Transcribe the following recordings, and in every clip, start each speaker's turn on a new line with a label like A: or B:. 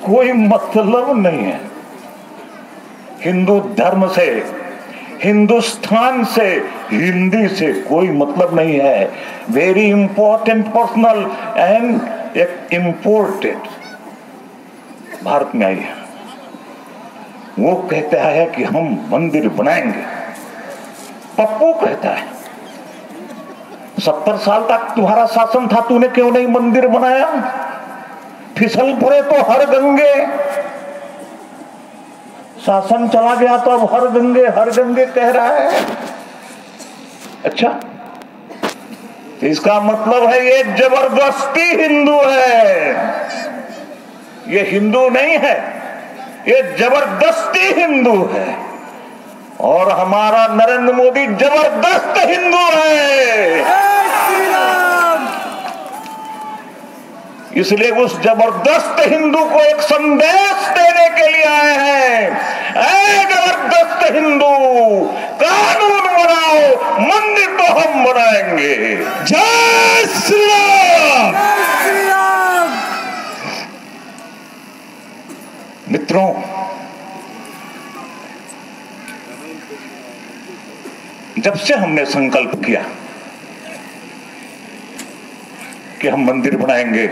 A: कोई मतलब नहीं है। हिंदू धर्म से, हिंदुस्तान से, हिंदी से कोई मतलब नहीं है। वेरी इंपॉर्टेंट पर्सनल एंड एक इम्पोर्टेंट भारत में आई है। वो कहता है कि हम मंदिर बनाएंगे। पप्पू कहता है 70 साल तक तुम्हारा शासन था, तूने क्यों नहीं मंदिर बनाया? फिसल पड़े तो हर गंगे, शासन चला गया तो अब हर गंगे कह रहा है। अच्छा, इसका मतलब है ये जबरदस्ती हिंदू है। ये हिंदू नहीं है, ये जबरदस्ती हिंदू है। और हमारा नरेंद्र मोदी जबरदस्त हिंदू है। इसलिए उस जबरदस्त हिंदू को एक संदेश देने के लिए आए हैं। ऐ जबरदस्त हिंदू, कानून बनाओ, मंदिर तो हम बनाएंगे। जय श्री राम। मित्रों, जब से हमने संकल्प किया कि हम मंदिर बनाएंगे,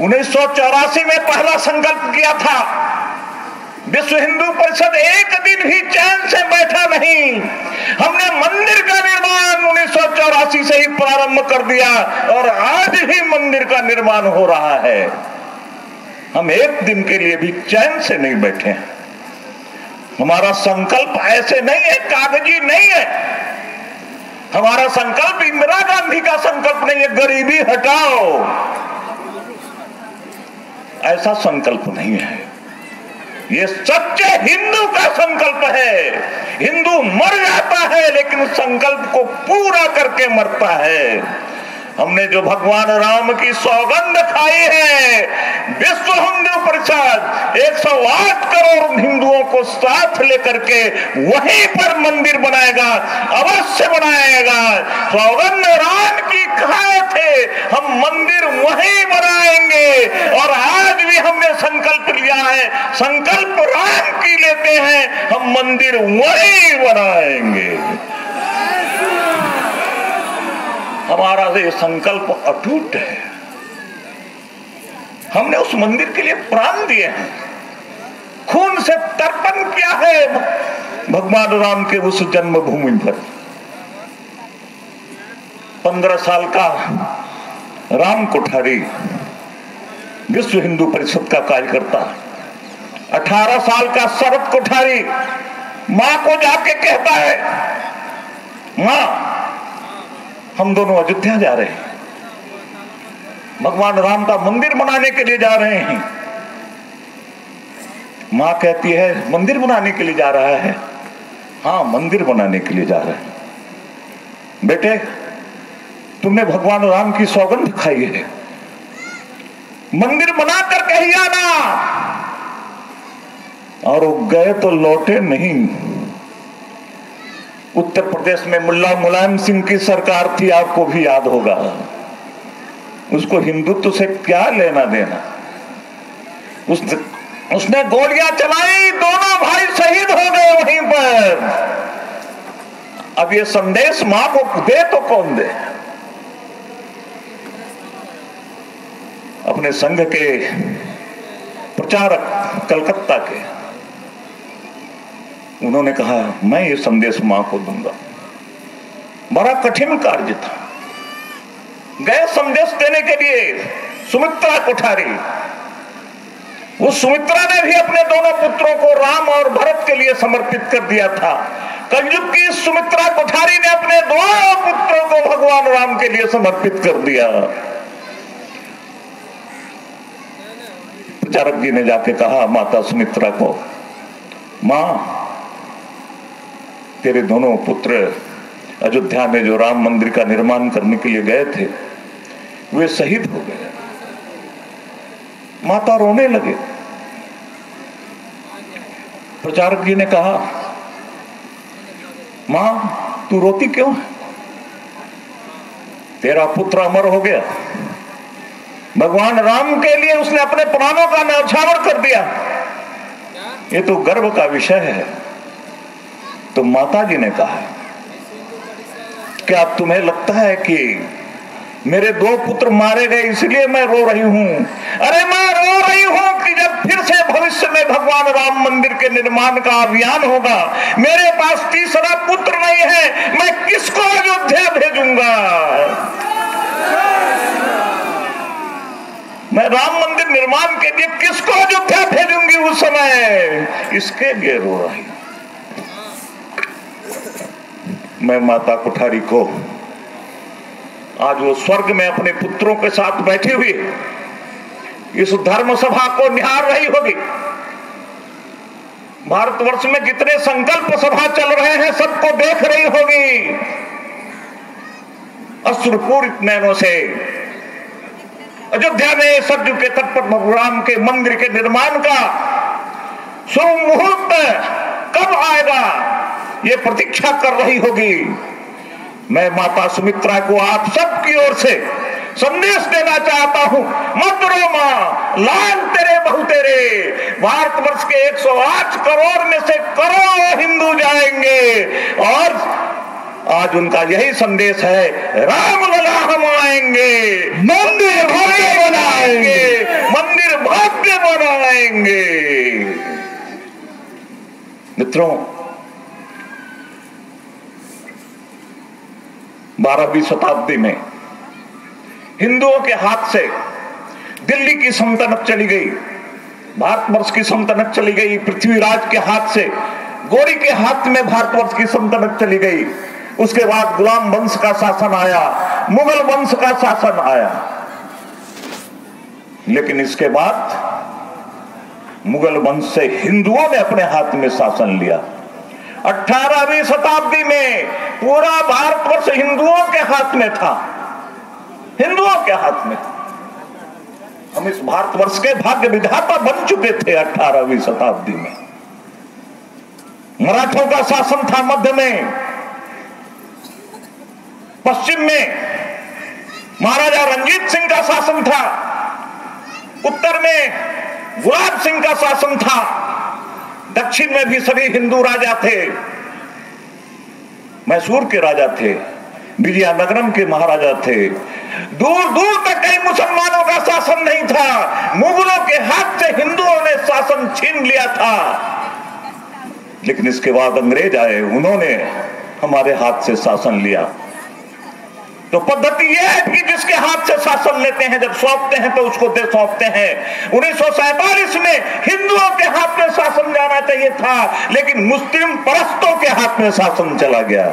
A: 1984 में पहला संकल्प किया था। विश्व हिंदू परिषद एक दिन भी चैन से बैठा नहीं। हमने मंदिर का निर्माण 1984 से ही प्रारंभ कर दिया और आज भी मंदिर का निर्माण हो रहा है। हम एक दिन के लिए भी चैन से नहीं बैठे। हमारा संकल्प ऐसे नहीं है, कागजी नहीं है। हमारा संकल्प इंदिरा गांधी का संकल्प नहीं है, गरीबी हटाओ, ऐसा संकल्प नहीं है। ये सच्चे हिंदू का संकल्प है। हिंदू मर जाता है लेकिन संकल्प को पूरा करके मरता है। हमने जो भगवान राम की सौगंध खाई है, विश्व हिंदू परिषद 108 करोड़ हिंदुओं को साथ लेकर के वहीं पर मंदिर बनाएगा, अवश्य बनाएगा। सौगंध राम की खाए थे, हम मंदिर वहीं बनाएंगे। और आज भी हमने संकल्प लिया है, संकल्प राम की लेते हैं, हम मंदिर वहीं बनाएंगे। हमारा ये संकल्प अटूट है। हमने उस मंदिर के लिए प्राण दिए हैं, खून से तर्पण किया है भगवान राम के उस जन्मभूमि पर। 15 साल का राम कोठारी विश्व हिंदू परिषद का कार्यकर्ता, 18 साल का शरद कोठारी मां को जाके कहता है, मां हम दोनों अयोध्या जा रहे हैं, भगवान राम का मंदिर बनाने के लिए जा रहे हैं। मां कहती है मंदिर बनाने के लिए जा रहा है? हाँ, मंदिर बनाने के लिए जा रहे हैं। बेटे, तुमने भगवान राम की सौगंध खाई है, मंदिर बना कर कहीं आना। और वो गए तो लौटे नहीं। उत्तर प्रदेश में मुल्ला मुलायम सिंह की सरकार थी, आपको भी याद होगा। उसको हिंदुत्व से क्या लेना देना। उसने गोलियां चलाई, दोनों भाई शहीद हो गए वहीं पर। अब ये संदेश मां को दे तो कौन दे? अपने संघ के प्रचारक कलकत्ता के, उन्होंने कहा मैं ये संदेश मां को दूंगा। बड़ा कठिन कार्य था। गए संदेश देने के लिए सुमित्रा कोठारी। उस सुमित्रा ने भी अपने दोनों पुत्रों को राम और भरत के लिए समर्पित कर दिया था। कलयुग की सुमित्रा कोठारी ने अपने दोनों पुत्रों को भगवान राम के लिए समर्पित कर दिया। प्रचारक जी ने जाके कहा माता सुमित्रा को, मां तेरे दोनों पुत्र अयोध्या में जो राम मंदिर का निर्माण करने के लिए गए थे, वे शहीद हो गए। माता रोने लगे। प्रचारक जी ने कहा, मां तू रोती क्यों है? तेरा पुत्र अमर हो गया, भगवान राम के लिए उसने अपने प्राणों का न्यौछावर कर दिया। ये तो गर्व का विषय है। तो माता जी ने कहा, क्या तुम्हें लगता है कि मेरे 2 पुत्र मारे गए इसलिए मैं रो रही हूं? अरे मैं रो रही हूं कि जब फिर से भविष्य में भगवान राम मंदिर के निर्माण का अभियान होगा, मेरे पास तीसरा पुत्र नहीं है, मैं किसको अयोध्या भेजूंगा? मैं राम मंदिर निर्माण के लिए किसको अयोध्या भेजूंगी उस समय? इसके लिए रो रही हूं। मैं माता कुठारी को आज वो स्वर्ग में अपने पुत्रों के साथ बैठी हुई इस धर्म सभा को निहार रही होगी। भारतवर्ष में जितने संकल्प सभा चल रहे हैं सबको देख रही होगी। अश्रुपूरित नैनों से अयोध्या में सरजू के तट पर भगवान के मंदिर के निर्माण का शुभ मुहूर्त कब आएगा ये प्रतीक्षा कर रही होगी। मैं माता सुमित्रा को आप सबकी ओर से संदेश देना चाहता हूं, मत रो मां, लाल तेरे बहु तेरे। भारतवर्ष के 108 करोड़ में से करोड़ों हिंदू जाएंगे और आज उनका यही संदेश है, राम लला हम आएंगे, मंदिर भव्य बनाएंगे, मंदिर भव्य बनाएंगे। मित्रों, 12वीं शताब्दी में हिंदुओं के हाथ से दिल्ली की सल्तनत चली गई, भारतवर्ष की सल्तनत चली गई। पृथ्वीराज के हाथ से, गौरी के हाथ में भारतवर्ष की सल्तनत चली गई। उसके बाद गुलाम वंश का शासन आया, मुगल वंश का शासन आया। लेकिन इसके बाद मुगल वंश से हिंदुओं ने अपने हाथ में शासन लिया। 18वीं शताब्दी में पूरा भारतवर्ष हिंदुओं के हाथ में था, हिंदुओं के हाथ में। हम इस भारतवर्ष के भाग्य विधाता बन चुके थे 18वीं शताब्दी में। मराठों का शासन था मध्य में, पश्चिम में महाराजा रंजीत सिंह का शासन था, उत्तर में गुलाब सिंह का शासन था, दक्षिण में भी सभी हिंदू राजा थे। मैसूर के राजा थे, विजयनगरम के महाराजा थे। दूर दूर तक कई मुसलमानों का शासन नहीं था। मुगलों के हाथ से हिंदुओं ने शासन छीन लिया था। लेकिन इसके बाद अंग्रेज आए, उन्होंने हमारे हाथ से शासन लिया। तो पद्धति यह है कि जिसके हाथ से शासन लेते हैं, जब सौंपते हैं तो उसको दे सौंपते हैं। 1947 में हिंदुओं के हाथ में शासन जाना चाहिए था, लेकिन मुस्लिम परस्तों के हाथ में शासन चला गया।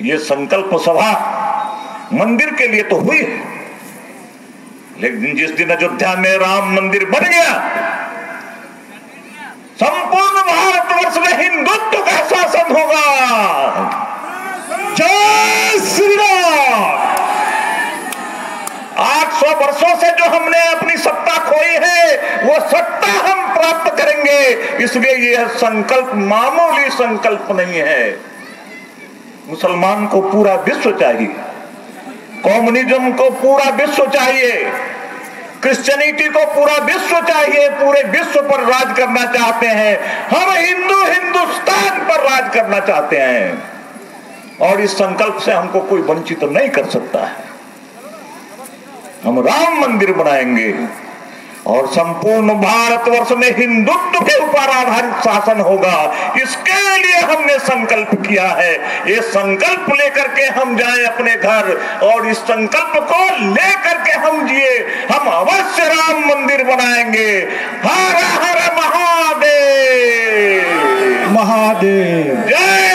A: ये संकल्प सभा मंदिर के लिए तो हुई है, लेकिन जिस दिन अयोध्या में राम मंदिर बन गया, संपूर्ण भारतवर्ष में हिंदुत्व का शासन होगा। जय श्री राम। 800 वर्षों से जो हमने अपनी सत्ता खोई है, वो सत्ता हम प्राप्त करेंगे। इसलिए यह संकल्प मामूली संकल्प नहीं है। मुसलमान को पूरा विश्व चाहिए, कम्युनिज्म को पूरा विश्व चाहिए, क्रिश्चियनिटी को पूरा विश्व चाहिए, पूरे विश्व पर राज करना चाहते हैं। हम हिंदू हिंदुस्तान पर राज करना चाहते हैं और इस संकल्प से हमको कोई वंचित नहीं कर सकता है। हम राम मंदिर बनाएंगे और संपूर्ण भारतवर्ष में हिंदुत्व के ऊपर आधारित शासन होगा। इसके लिए हमने संकल्प किया है। ये संकल्प लेकर के हम जाएं अपने घर और इस संकल्प को लेकर के हम जिए। हम अवश्य राम मंदिर बनाएंगे। हर हर महादेव, महादेव जय।